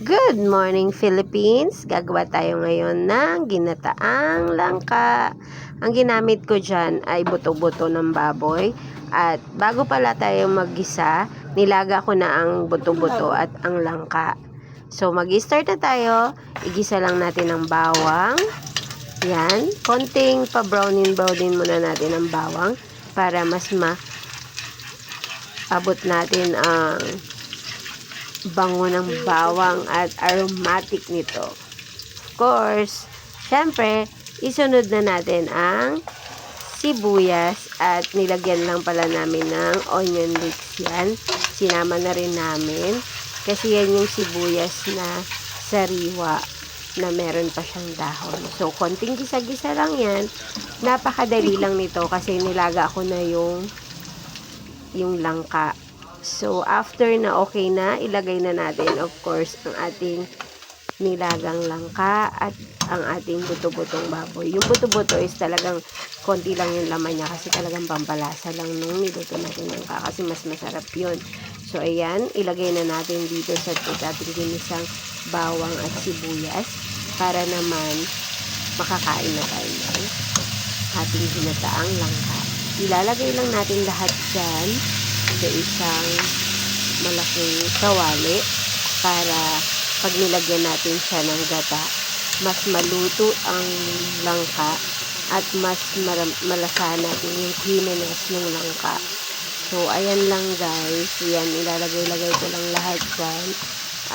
Good morning, Philippines! Gagawa tayo ngayon ng ginataang langka. Ang ginamit ko dyan ay buto-buto ng baboy. At bago pala tayo maggisa, nilaga ko na ang buto-buto at ang langka. So, mag-start na tayo. Igisa lang natin ang bawang. Yan. Konting pa-brownin muna natin ang bawang para mas abot natin ang bango ng bawang at aromatic nito. Of course, syempre, isunod na natin ang sibuyas at nilagyan lang pala namin ng onion leeks yan. Sinama na rin namin kasi yan yung sibuyas na sariwa na meron pa siyang dahon. So, konting gisa-gisa lang yan. Napakadali lang nito kasi nilaga ko na yung langka. So, after na okay na, ilagay na natin, of course, ang ating nilagang langka at ang ating buto-butong baboy. Yung buto-buto is talagang konti lang yung laman niya kasi talagang pampalasa lang nung niluto natin langka kasi mas masarap yun. So, ayan, ilagay na natin dito sa ating ginisang bawang at sibuyas para naman makakain na tayo ng ating ginataang langka. Ilalagay lang natin lahat dyan sa isang malaking kawali para pag nilagyan natin siya ng gata, mas maluto ang langka at mas malasahan natin yung creaminess ng langka. So, ayan lang guys. Yan, ilalagay-lagay ko lang lahat dyan.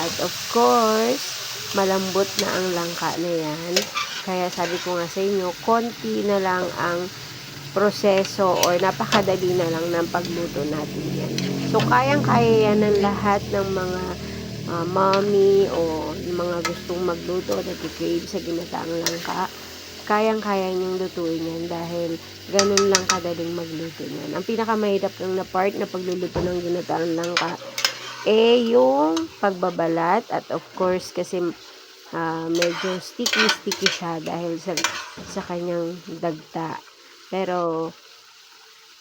At of course, malambot na ang langka na yan. Kaya sabi ko nga sa inyo, konti na lang ang proseso or napakadali na lang ng pagluto natin yan. So, kayang-kaya yan ng lahat ng mga mommy o yung mga gustong magluto at nag-crave sa ginataang langka. Kayang-kaya niyong lutuin yan dahil ganun lang kadaling magluto yan. Ang pinakamahirap lang na part na pagluluto ng ginataang langka yung pagbabalat at of course kasi medyo sticky siya dahil sa kanyang dagta. Pero,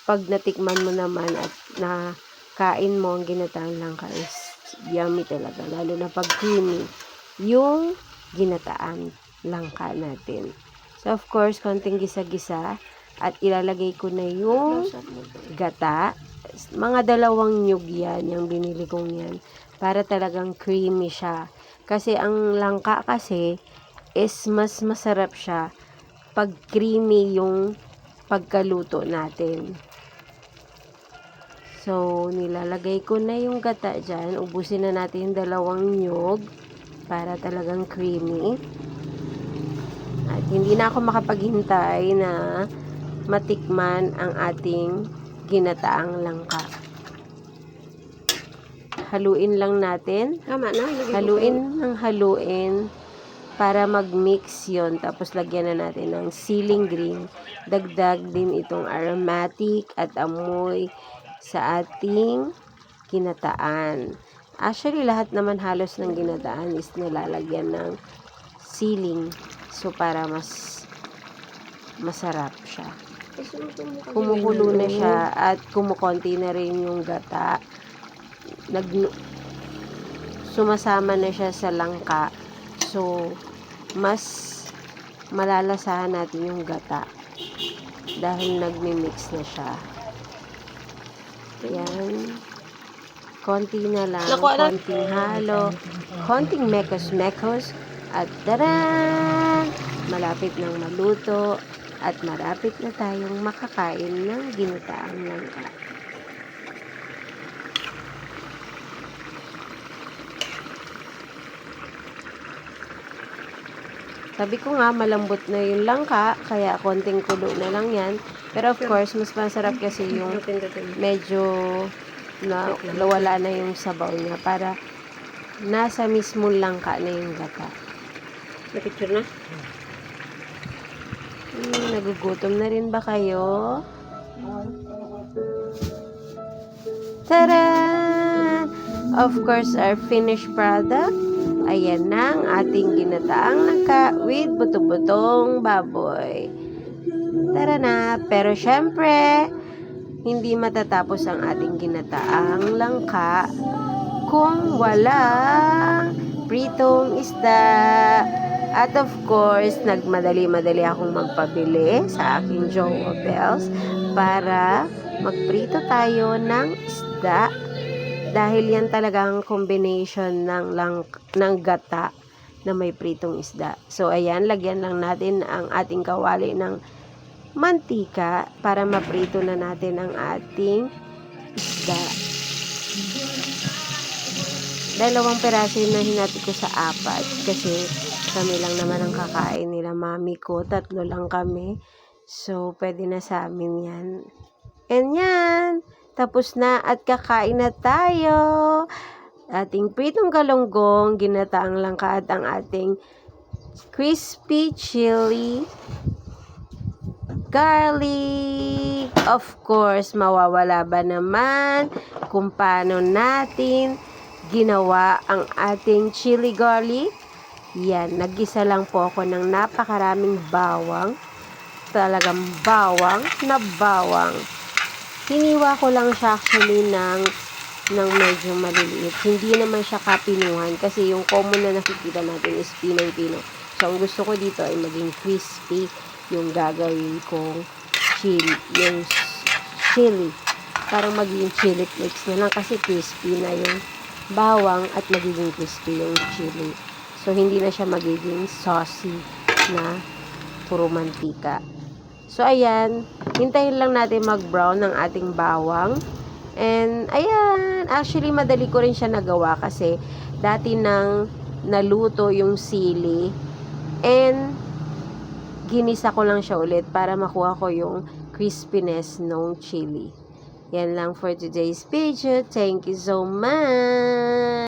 pag natikman mo naman at nakain mo ang ginataang langka is yummy talaga. Lalo na pag creamy yung ginataan langka natin. So, of course, konting gisa-gisa at ilalagay ko na yung gata. Mga 2 nyug yan, yung binili kong yan. Para talagang creamy siya. Kasi ang langka kasi is mas masarap siya pag creamy yung pagkaluto natin. So, nilalagay ko na yung gata dyan. Ubusin na natin yung 2 nyug para talagang creamy. At hindi na ako makapaghintay na matikman ang ating ginataang langka. Haluin lang natin. Tama na. Haluin ng haluin para mag-mix yon. Tapos lagyan na natin ng siling green. Dagdag din itong aromatic at amoy sa ating ginataan. Actually, lahat naman halos ng ginataan is nilalagyan ng siling. So, para mas masarap siya. Kumukulo na siya at kumukonti na rin yung gata. Sumasama na siya sa langka. So, mas malalasahan natin yung gata dahil nagmi-mix na siya. Yan. Konti na lang. Konting halo. Konting mekos-mekos. At taran! Malapit nang maluto. At malapit na tayong makakain ng ginataang langka. Sabi ko nga, malambot na yung langka, kaya konting kulo na lang yan. Pero of course, mas masarap kasi yung medyo nawala na yung sabaw niya para nasa mismo langka na yung gata. Na-picture na? Nagugutom na rin ba kayo? Tadaan! Of course, our finished product. Ayan na ang ating ginataang langka with buto-butong baboy. Tara na! Pero syempre, hindi matatapos ang ating ginataang langka kung walang prito pritong isda. At of course, nagmadali-madali akong magpabili sa aking Jowa Bells para magprito tayo ng isda. Dahil yan talagang combination ng gata na may pritong isda. So, ayan, lagyan lang natin ang ating kawali ng mantika para maprito na natin ang ating isda. 2 peraso na hinati ko sa 4 kasi kami lang naman ang kakain nila mami ko. 3 lang kami. So, pwede na sa amin yan. And yan, tapos na at kakain na tayo. Ating pritong galunggong, ginataang langka at ang ating crispy chili garlic. Of course, mawawala ba naman kung paano natin ginawa ang ating chili garlic? Yan, naggisa lang po ako ng napakaraming bawang. Talagang bawang na bawang. Hiniwa ko lang siya actually ng medyo maliliit. Hindi naman siya kapinuhan kasi yung common na nakikita natin is pinong-pino. So, ang gusto ko dito ay maging crispy yung gagawin kong chili. Yung chili. Parang magiging chili flakes na lang kasi crispy na yung bawang at magiging crispy yung chili. So, hindi na siya magiging saucy na puro mantika. So, ayan. Hintayin lang natin mag-brown ng ating bawang. And, ayan. Actually, madali ko rin siya nagawa kasi dati nang naluto yung sili. And, ginisa ko lang siya ulit para makuha ko yung crispiness ng chili. Yan lang for today's video. Thank you so much!